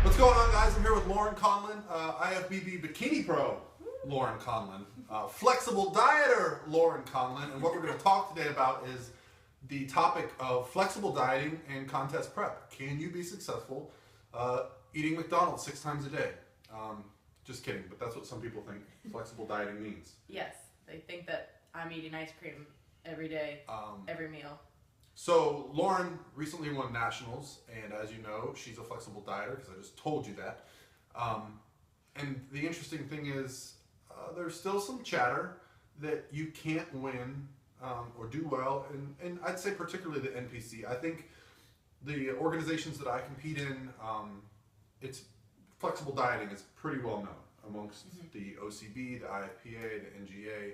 What's going on, guys? I'm here with Laurin Conlin, IFBB Bikini Pro, Laurin Conlin, flexible dieter, Laurin Conlin, and what we're going to talk today about is the topic of flexible dieting and contest prep. Can you be successful eating McDonald's 6 times a day? Just kidding, but that's what some people think flexible dieting means. Yes, they think that I'm eating ice cream every day, every meal. So Laurin recently won nationals, and as you know, she's a flexible dieter because I just told you that. And the interesting thing is, there's still some chatter that you can't win or do well, and I'd say particularly the NPC. I think the organizations that I compete in, it's flexible dieting is pretty well known amongst the OCB, the IFPA, the NGA.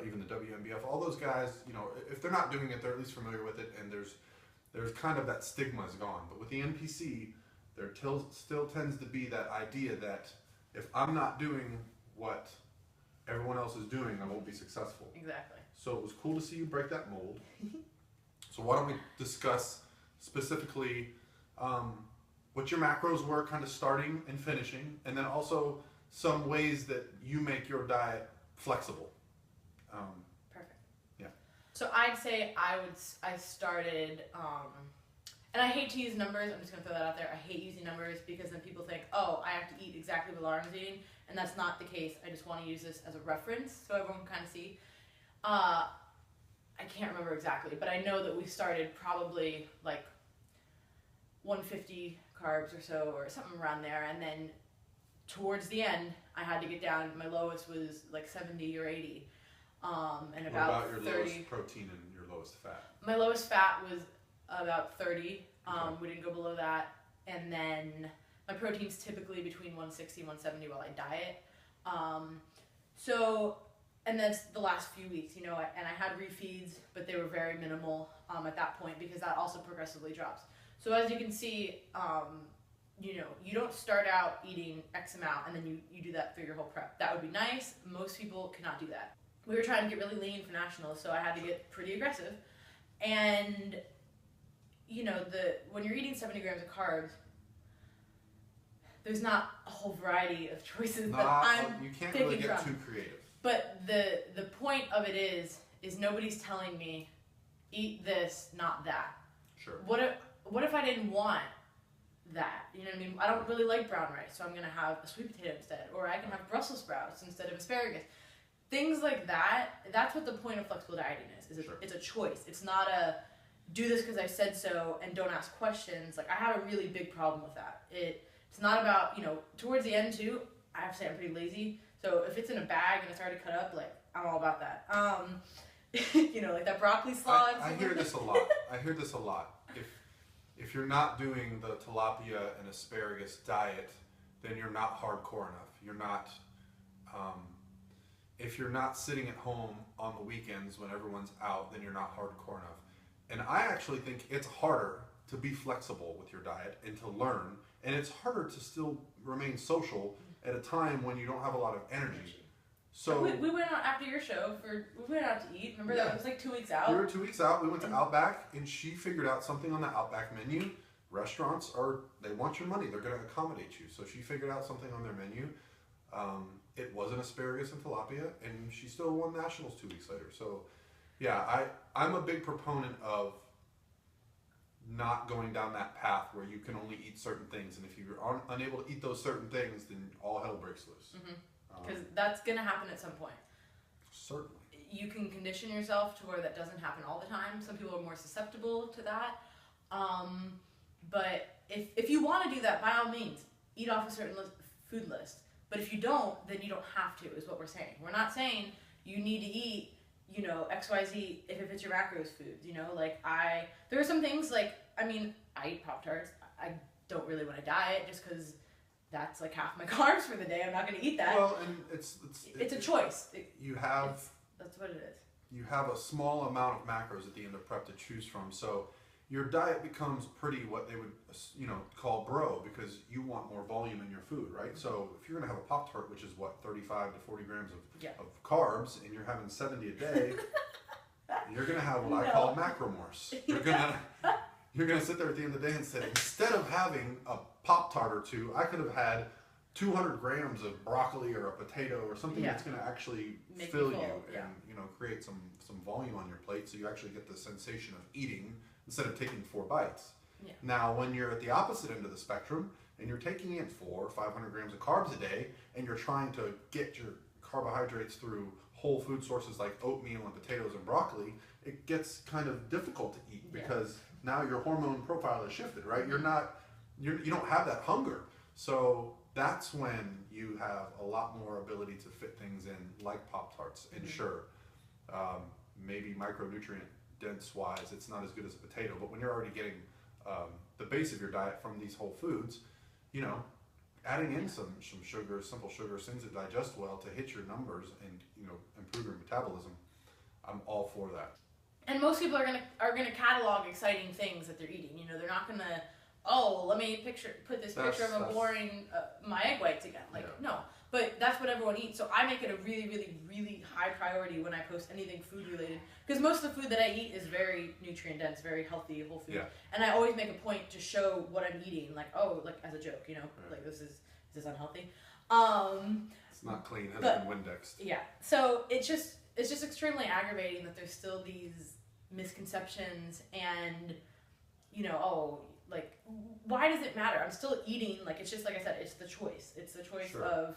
Even the WMBF, all those guys, you know, if they're not doing it, they're at least familiar with it, and there's kind of that stigma is gone. But with the NPC, there still tends to be that idea that if I'm not doing what everyone else is doing, I won't be successful. Exactly. So it was cool to see you break that mold. So why don't we discuss specifically what your macros were, kind of starting and finishing, and then also some ways that you make your diet flexible. Perfect. Yeah. So I'd say I started, and I hate to use numbers, I'm just going to throw that out there. I hate using numbers because then people think, oh, I have to eat exactly what Laurin's eating, and that's not the case. I just want to use this as a reference so everyone can kind of see. I can't remember exactly, but I know that we started probably like 150 carbs or so, or something around there, and then towards the end, I had to get down. My lowest was like 70 or 80. And What about your 30. lowest protein and your lowest fat? My lowest fat was about 30. We didn't go below that. And then my protein's typically between 160 and 170 while I diet. And that's the last few weeks, you know, and I had refeeds, but they were very minimal at that point because that also progressively drops. So as you can see, you know, you don't start out eating X amount and then you do that through your whole prep. That would be nice. Most people cannot do that. We were trying to get really lean for nationals, so I had to get pretty aggressive. And, you know, when you're eating 70 grams of carbs, there's not a whole variety of choices that I'm You can't picking really get from. too creative. But the point of it is nobody's telling me, eat this, not that. Sure. What if I didn't want that? You know what I mean? I don't really like brown rice, so I'm going to have a sweet potato instead. Or I can have Brussels sprouts instead of asparagus. Things like that, that's what the point of flexible dieting is. Sure. It's a choice. It's not a do this because I said so and don't ask questions. Like, I have a really big problem with that. It's not about, you know, towards the end too, I have to say I'm pretty lazy. So if it's in a bag and it's already cut up, like, I'm all about that. You know, like that broccoli slaw. I hear this a lot. If you're not doing the tilapia and asparagus diet, then you're not hardcore enough. You're not, if you're not sitting at home on the weekends when everyone's out, then you're not hardcore enough. And I actually think it's harder to be flexible with your diet and to learn, and it's harder to still remain social at a time when you don't have a lot of energy. So we went out after your show we went out to eat. Remember that was like 2 weeks out? We were 2 weeks out. We went to Outback, and she figured out something on the Outback menu. Restaurants they want your money. They're going to accommodate you. So she figured out something on their menu. It wasn't asparagus and tilapia, and she still won nationals 2 weeks later. So, yeah, I'm a big proponent of not going down that path where you can only eat certain things, and if you're unable to eat those certain things, then all hell breaks loose. Because that's going to happen at some point. Certainly. You can condition yourself to where that doesn't happen all the time. Some people are more susceptible to that. But if you want to do that, by all means, eat off a certain food list. But if you don't, then you don't have to, is what we're saying. We're not saying you need to eat, you know, XYZ if it fits your macros foods, you know? Like, there are some things, like, I mean, I eat Pop-Tarts. I don't really want to diet just because that's like half my carbs for the day. I'm not going to eat that. Well, and it's a choice. That's what it is. You have a small amount of macros at the end of prep to choose from, so your diet becomes pretty what they would, call bro, because you want more volume in your food, right? Mm-hmm. So if you're gonna have a Pop-Tart, which is what, 35 to 40 grams of carbs, and you're having 70 a day, you're gonna have what I call macromorse. You're gonna sit there at the end of the day and say, instead of having a Pop-Tart or two, I could have had 200 grams of broccoli or a potato or something that's going to actually fill you and create some volume on your plate, so you actually get the sensation of eating instead of taking 4 bites. Yeah. Now, when you're at the opposite end of the spectrum and you're taking in 400 or 500 grams of carbs a day and you're trying to get your carbohydrates through whole food sources like oatmeal and potatoes and broccoli, it gets kind of difficult to eat because now your hormone profile has shifted, right? You don't have that hunger. So that's when you have a lot more ability to fit things in, like Pop-Tarts. And sure, maybe micronutrient dense wise, it's not as good as a potato, but when you're already getting the base of your diet from these whole foods, adding in some sugars, simple sugars, things that digest well to hit your numbers and improve your metabolism, I'm all for that. And most people are gonna catalog exciting things that they're eating. They're not gonna, let me put this picture of a boring my egg whites again. No, but that's what everyone eats. So I make it a really, really, really high priority when I post anything food related, because most of the food that I eat is very nutrient dense, very healthy, whole food. Yeah. And I always make a point to show what I'm eating, like as a joke, like this is unhealthy. It's not clean, has been Windexed. Yeah. So it's just extremely aggravating that there's still these misconceptions and why does it matter? I'm still eating, it's just like I said, it's the choice. It's the choice of,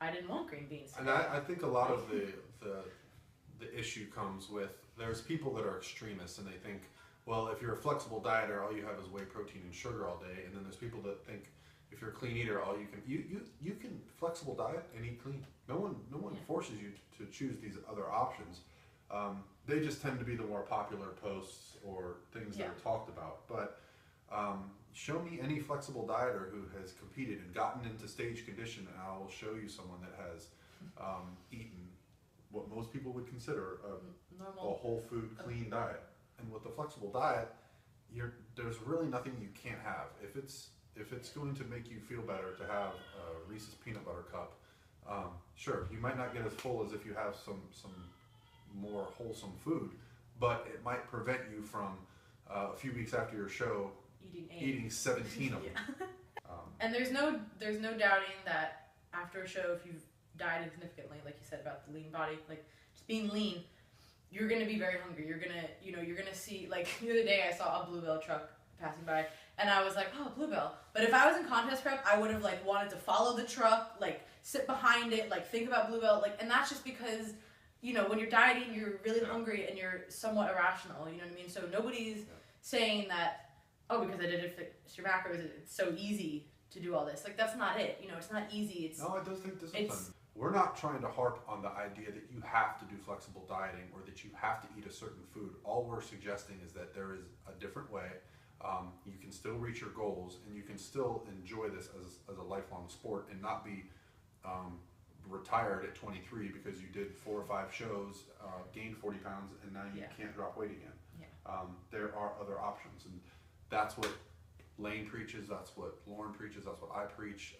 I didn't want green beans today. And I think a lot of the issue comes with, there's people that are extremists and they think, well, if you're a flexible dieter, all you have is whey protein and sugar all day. And then there's people that think if you're a clean eater, all you can flexible diet and eat clean. No one forces you to choose these other options. They just tend to be the more popular posts or things that are talked about. But show me any flexible dieter who has competed and gotten into stage condition, and I will show you someone that has eaten what most people would consider a whole food clean diet. And with the flexible diet, there's really nothing you can't have. If it's going to make you feel better to have a Reese's peanut butter cup, sure, you might not get as full as if you have some more wholesome food, but it might prevent you from a few weeks after your show eating 17 of them. And there's no doubting that after a show, if you've dieted significantly, like you said about the lean body, just being lean, you're gonna be very hungry. You're gonna see, the other day I saw a Bluebell truck passing by, and I was like, oh, Bluebell. But if I was in contest prep, I would have wanted to follow the truck, sit behind it, think about Bluebell, and that's just because when you're dieting, you're really hungry and you're somewhat irrational. You know what I mean? So nobody's saying that, because I did it for your macros, it's so easy to do all this. That's not it. It's not easy. No, it does take discipline. We're not trying to harp on the idea that you have to do flexible dieting or that you have to eat a certain food. All we're suggesting is that there is a different way. You can still reach your goals and you can still enjoy this as a lifelong sport and not be retired at 23 because you did 4 or 5 shows, gained 40 pounds, and now you can't drop weight again. Yeah. There are other options, and that's what Layne preaches, that's what Laurin preaches, that's what I preach.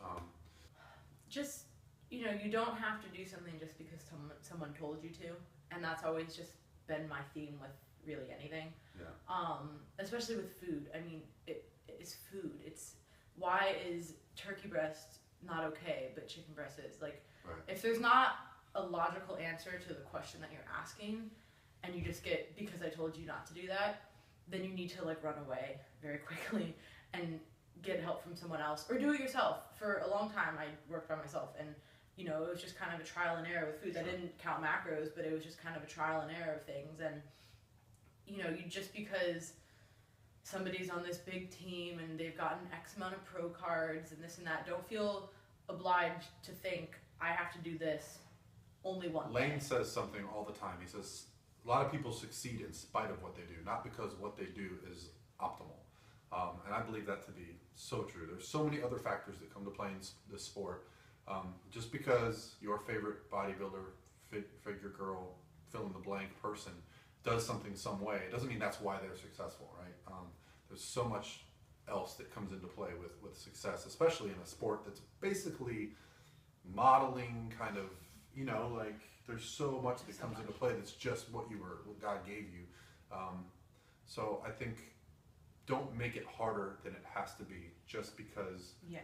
You don't have to do something just because someone told you to, and that's always just been my theme with really anything. Yeah. Especially with food. I mean, it's food. Why is turkey breast not okay, but chicken breast is? If there's not a logical answer to the question that you're asking, and you just get, because I told you not to do that, then you need to run away very quickly and get help from someone else, or do it yourself. For a long time, I worked by myself, and it was just kind of a trial and error with foods. Sure. I didn't count macros, but it was just kind of a trial and error of things. And you just because somebody's on this big team and they've gotten X amount of pro cards and this and that, don't feel obliged to think I have to do this only one way. Layne says something all the time. He says a lot of people succeed in spite of what they do, not because what they do is optimal. And I believe that to be so true. There's so many other factors that come to play in this sport. Just because your favorite bodybuilder, figure girl, fill in the blank person does something some way, it doesn't mean that's why they're successful, right? There's so much else that comes into play with success, especially in a sport that's basically modeling kind of, you know, like there's so much that comes into play that's just what God gave you. So I think don't make it harder than it has to be just because. Yeah,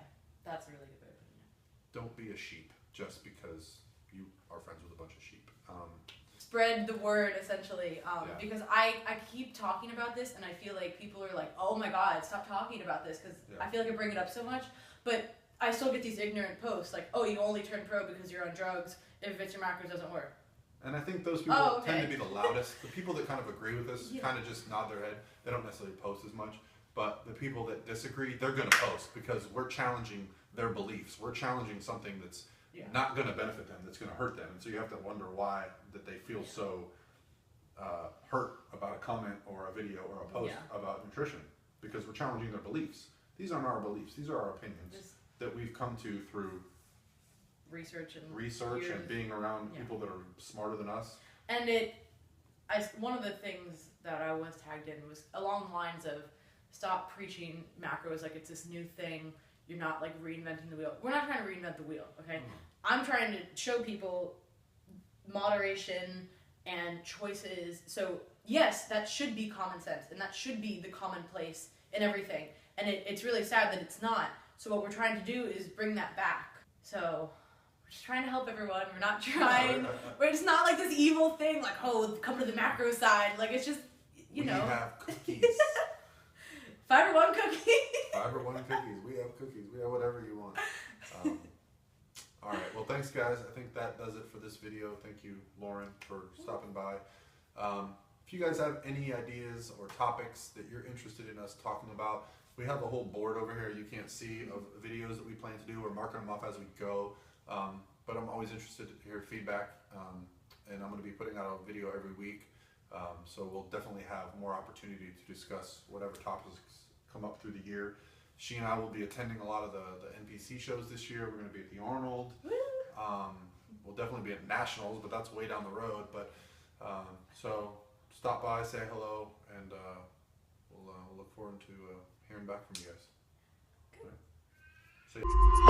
that's a really good way of putting it. Don't be a sheep just because you are friends with a bunch of sheep. Spread the word, essentially, because I keep talking about this, and I feel like people are like, oh my god, stop talking about this, because I feel like I bring it up so much, but I still get these ignorant posts, like, oh, you only turn pro because you're on drugs, if it's your macros doesn't work. And I think those people tend to be the loudest. The people that kind of agree with us kind of just nod their head. They don't necessarily post as much, but the people that disagree, they're going to post, because we're challenging their beliefs. We're challenging something that's not going to benefit them, that's going to hurt them. And so you have to wonder why that they feel so hurt about a comment or a video or a post about nutrition, because we're challenging their beliefs. These aren't our beliefs. These are our opinions that we've come to through research and being around people that are smarter than us. And one of the things that I was tagged in was along the lines of stop preaching macros like it's this new thing. You're not like reinventing the wheel. We're not trying to reinvent the wheel, okay? I'm trying to show people moderation and choices. So yes, that should be common sense, and that should be the commonplace in everything. And it's really sad that it's not. So what we're trying to do is bring that back. So we're just trying to help everyone. We're not trying. It's not like this evil thing, like, oh, come to the macro side. Like, it's just, you know. We have cookies. Fiber One cookies. Fiber One cookies. We have cookies. We have whatever you want. All right. Well, thanks, guys. I think that does it for this video. Thank you, Laurin, for stopping by. If you guys have any ideas or topics that you're interested in us talking about, we have a whole board over here you can't see of videos that we plan to do. We're marking them off as we go. But I'm always interested to hear feedback. And I'm going to be putting out a video every week. So we'll definitely have more opportunity to discuss whatever topics come up through the year. She and I will be attending a lot of the NPC shows this year. We're going to be at the Arnold. We'll definitely be at Nationals, but that's way down the road. But so stop by, say hello, and we'll look forward to hearing back from you guys. Okay. See you.